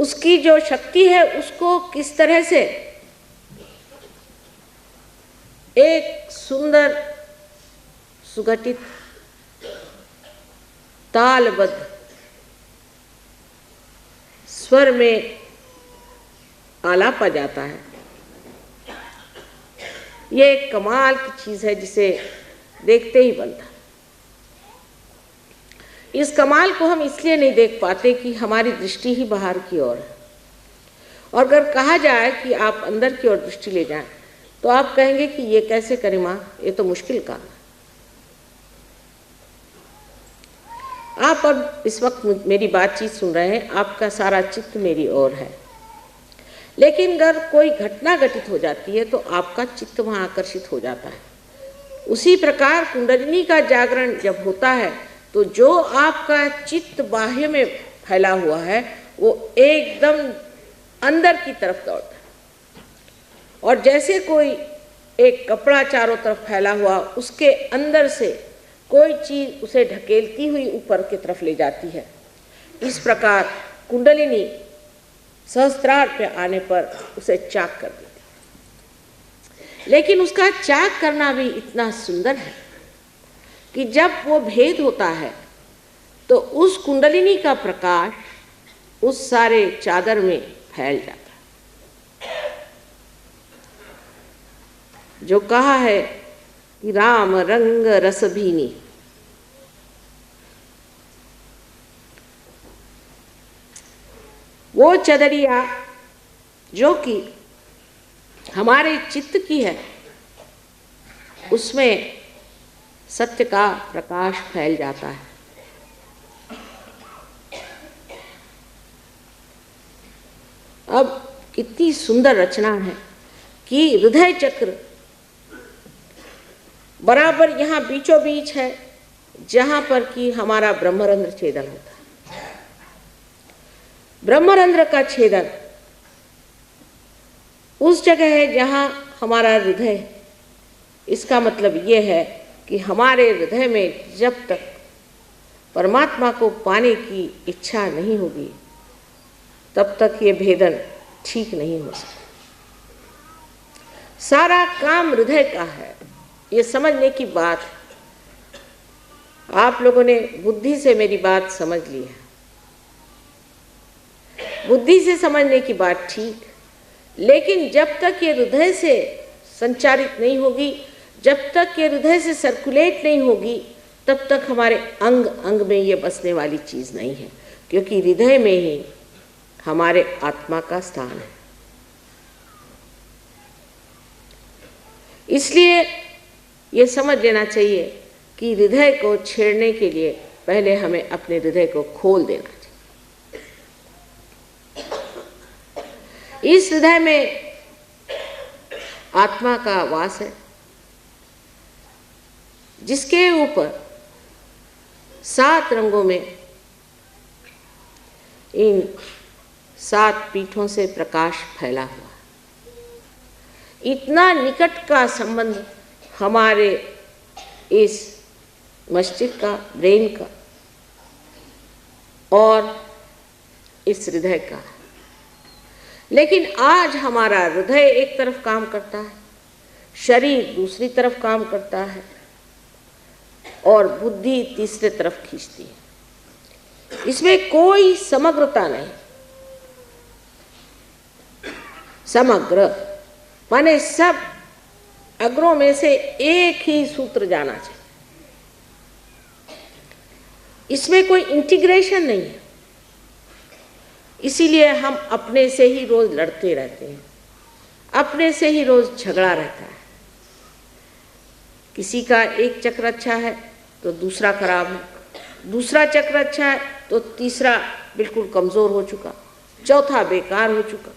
उसकी जो शक्ति है उसको किस तरह से एक सुंदर सुगठित तालबद्ध स्वर में आलापा जाता है, ये एक कमाल की चीज है जिसे देखते ही बनता है। इस कमाल को हम इसलिए नहीं देख पाते कि हमारी दृष्टि ही बाहर की ओर है, और अगर कहा जाए कि आप अंदर की ओर दृष्टि ले जाएं तो आप कहेंगे कि ये कैसे करें माँ, ये तो मुश्किल काम है। आप अब इस वक्त मेरी बातचीत सुन रहे हैं, आपका सारा चित्त मेरी ओर है, लेकिन अगर कोई घटना घटित हो जाती है तो आपका चित्त वहाँ आकर्षित हो जाता है। उसी प्रकार कुंडलिनी का जागरण जब होता है तो जो आपका चित्त बाह्य में फैला हुआ है वो एकदम अंदर की तरफ दौड़ता है, और जैसे कोई एक कपड़ा चारों तरफ फैला हुआ उसके अंदर से कोई चीज उसे ढकेलती हुई ऊपर की तरफ ले जाती है, इस प्रकार कुंडलिनी सहस्त्रार पे आने पर उसे चाक कर देती है। लेकिन उसका चाक करना भी इतना सुंदर है कि जब वो भेद होता है तो उस कुंडलिनी का प्रकाश उस सारे चादर में फैल जाता है। जो कहा है कि राम रंग रस भीनी, वो चदरिया जो कि हमारे चित्त की है उसमें सत्य का प्रकाश फैल जाता है। अब कितनी सुंदर रचना है कि हृदय चक्र बराबर यहाँ बीचों बीच है, जहाँ पर कि हमारा ब्रह्मरंध्र छेदन होता है। ब्रह्मरंध्र का छेदन उस जगह है जहाँ हमारा हृदय है। इसका मतलब ये है कि हमारे हृदय में जब तक परमात्मा को पाने की इच्छा नहीं होगी तब तक ये भेदन ठीक नहीं हो सकता। सारा काम हृदय का है, ये समझने की बात। आप लोगों ने बुद्धि से मेरी बात समझ ली है, बुद्धि से समझने की बात ठीक, लेकिन जब तक ये हृदय से संचारित नहीं होगी, जब तक ये हृदय से सर्कुलेट नहीं होगी, तब तक हमारे अंग अंग में ये बसने वाली चीज नहीं है, क्योंकि हृदय में ही हमारे आत्मा का स्थान है। इसलिए ये समझ लेना चाहिए कि हृदय को छेड़ने के लिए पहले हमें अपने हृदय को खोल देना चाहिए। इस हृदय में आत्मा का वास है, जिसके ऊपर 7 रंगों में इन 7 पीठों से प्रकाश फैला हुआ। इतना निकट का संबंध हमारे इस मस्तिष्क का, ब्रेन का और इस हृदय का। लेकिन आज हमारा हृदय एक तरफ काम करता है, शरीर दूसरी तरफ काम करता है और बुद्धि तीसरे तरफ खींचती है। इसमें कोई समग्रता नहीं। समग्र माने सब अग्रों में से एक ही सूत्र जाना चाहिए। इसमें कोई इंटीग्रेशन नहीं है। इसीलिए हम अपने से ही रोज लड़ते रहते हैं, अपने से ही रोज झगड़ा रहता है। किसी का एक चक्र अच्छा है तो दूसरा खराब है, दूसरा चक्र अच्छा है तो तीसरा बिल्कुल कमजोर हो चुका, चौथा बेकार हो चुका।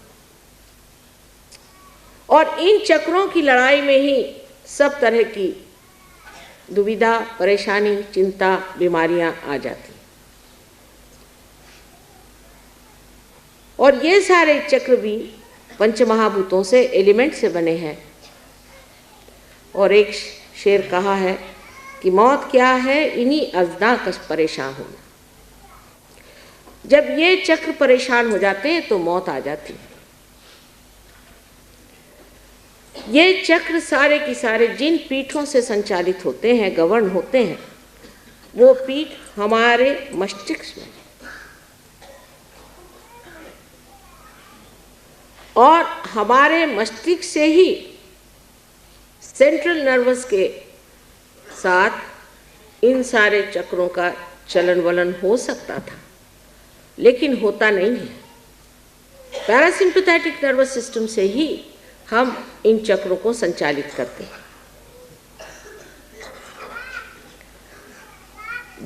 और इन चक्रों की लड़ाई में ही सब तरह की दुविधा, परेशानी, चिंता, बीमारियां आ जाती। और ये सारे चक्र भी पंचमहाभूतों से, एलिमेंट से बने हैं। और एक शेर कहा है कि मौत क्या है, इन्हीं अज़दा कश परेशान होना। जब ये चक्र परेशान हो जाते हैं तो मौत आ जाती है। ये चक्र सारे की सारे जिन पीठों से संचालित होते हैं, गवर्न होते हैं, वो पीठ हमारे मस्तिष्क में, और हमारे मस्तिष्क से ही सेंट्रल नर्वस के साथ इन सारे चक्रों का चलन वलन हो सकता था, लेकिन होता नहीं है। पैरासिम्पैथेटिक नर्वस सिस्टम से ही हम इन चक्रों को संचालित करते हैं।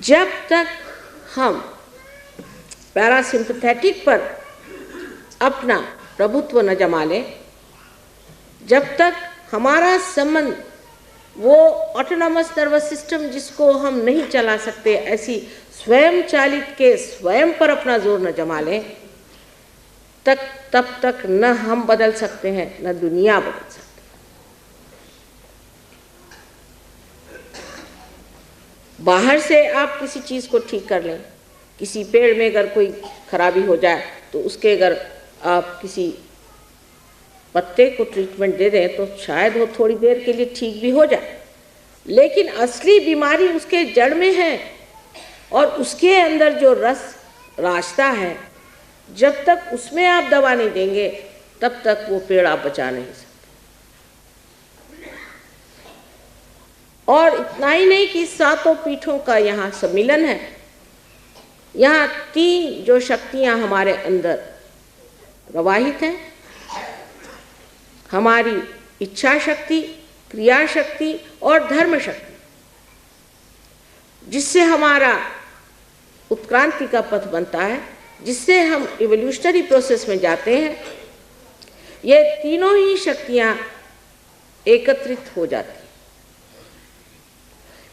जब तक हम पैरासिम्पैथेटिक पर अपना प्रभुत्व न जमा लें, जब तक हमारा संबंध वो ऑटोनॉमस नर्वस सिस्टम जिसको हम नहीं चला सकते, ऐसी स्वयं चालित के स्वयं पर अपना जोर न जमा लें, तब तक न हम बदल सकते हैं, न दुनिया बदल सकती। बाहर से आप किसी चीज़ को ठीक कर लें, किसी पेड़ में अगर कोई खराबी हो जाए तो उसके अगर आप किसी पत्ते को ट्रीटमेंट दे दें तो शायद वो थोड़ी देर के लिए ठीक भी हो जाए, लेकिन असली बीमारी उसके जड़ में है, और उसके अंदर जो रस रास्ता है, जब तक उसमें आप दवा नहीं देंगे तब तक वो पेड़ आप बचा नहीं सकते। और इतना ही नहीं कि सातों पीठों का यहाँ सम्मिलन है। यहाँ तीन जो शक्तियाँ हमारे अंदर प्रवाहित हैं, हमारी इच्छा शक्ति, क्रिया शक्ति और धर्म शक्ति, जिससे हमारा उत्क्रांति का पथ बनता है, जिससे हम इवोल्यूशनरी प्रोसेस में जाते हैं। ये तीनों ही शक्तियाँ एकत्रित हो जाती हैं।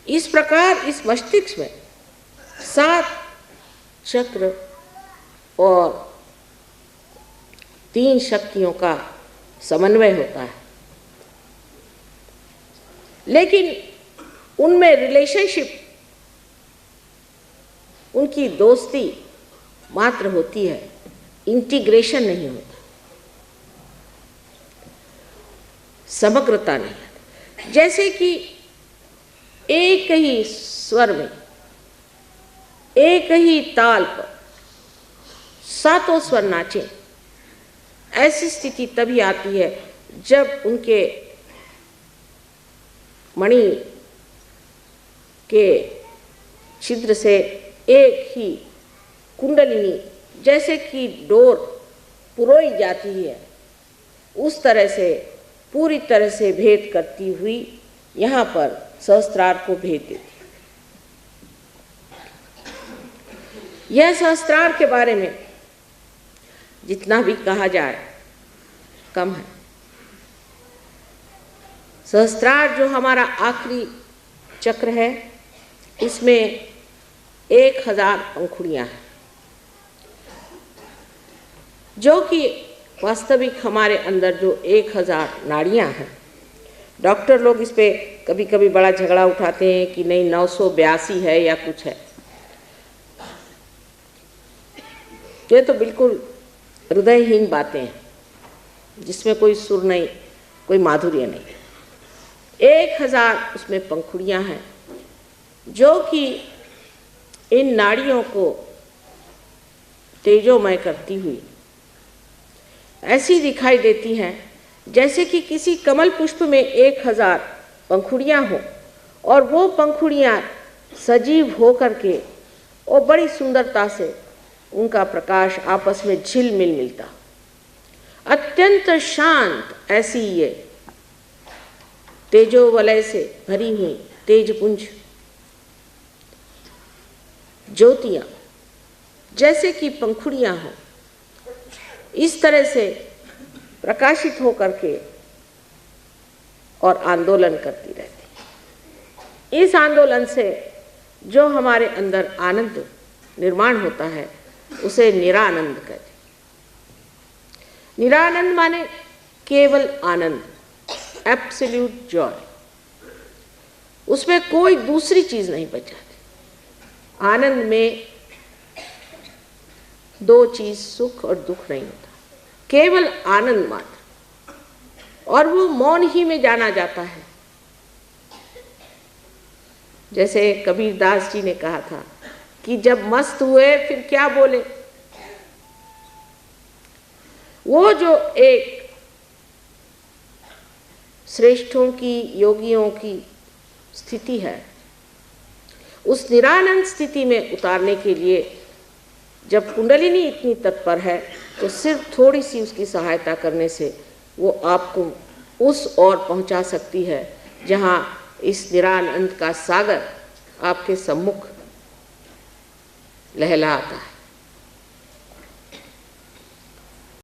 इस प्रकार इस मस्तिष्क में 7 चक्र और 3 शक्तियों का समन्वय होता है, लेकिन उनमें रिलेशनशिप, उनकी दोस्ती मात्र होती है, इंटीग्रेशन नहीं होता, समग्रता नहीं है। जैसे कि एक ही स्वर में, एक ही ताल पर सातों स्वर नाचे, ऐसी स्थिति तभी आती है जब उनके मणि के छिद्र से एक ही कुंडलिनी जैसे कि डोर पुरोई जाती है, उस तरह से पूरी तरह से भेद करती हुई यहाँ पर सहस्त्रार को भेद देती है। यह सहस्त्रार के बारे में जितना भी कहा जाए कम है। सहस्त्रार जो हमारा आखिरी चक्र है, इसमें 1000 पंखुड़ियाँ हैं, जो कि वास्तविक हमारे अंदर जो 1000 नाड़ियाँ हैं। डॉक्टर लोग इस पे कभी कभी बड़ा झगड़ा उठाते हैं कि नहीं 982 है या कुछ है। ये तो बिल्कुल हृदयहीन बातें हैं, जिसमें कोई सुर नहीं, कोई माधुर्य नहीं। 1000 उसमें पंखुड़ियाँ हैं, जो कि इन नाड़ियों को तेजोमय करती हुई ऐसी दिखाई देती हैं जैसे कि किसी कमल पुष्प में 1000 पंखुड़ियाँ हों, और वो पंखुड़ियाँ सजीव हो करके और बड़ी सुंदरता से उनका प्रकाश आपस में झिलमिल मिलता। अत्यंत शांत ऐसी ये तेजोवलय से भरी हुई तेजपुंज ज्योतियाँ जैसे कि पंखुड़ियाँ हों, इस तरह से प्रकाशित होकर के और आंदोलन करती रहती। इस आंदोलन से जो हमारे अंदर आनंद निर्माण होता है उसे निरानंद कहते। निरानंद माने केवल आनंद, एब्सोल्यूट जॉय। उसमें कोई दूसरी चीज नहीं बचाती। आनंद में दो चीज सुख और दुख नहीं होता, केवल आनंद मात्र, और वो मौन ही में जाना जाता है। जैसे कबीरदास जी ने कहा था कि जब मस्त हुए फिर क्या बोले। वो जो एक श्रेष्ठों की, योगियों की स्थिति है, उस निरानंद स्थिति में उतारने के लिए जब कुंडलिनी इतनी तत्पर है तो सिर्फ थोड़ी सी उसकी सहायता करने से वो आपको उस ओर पहुंचा सकती है जहां इस निरानंद का सागर आपके सम्मुख लहलाता है।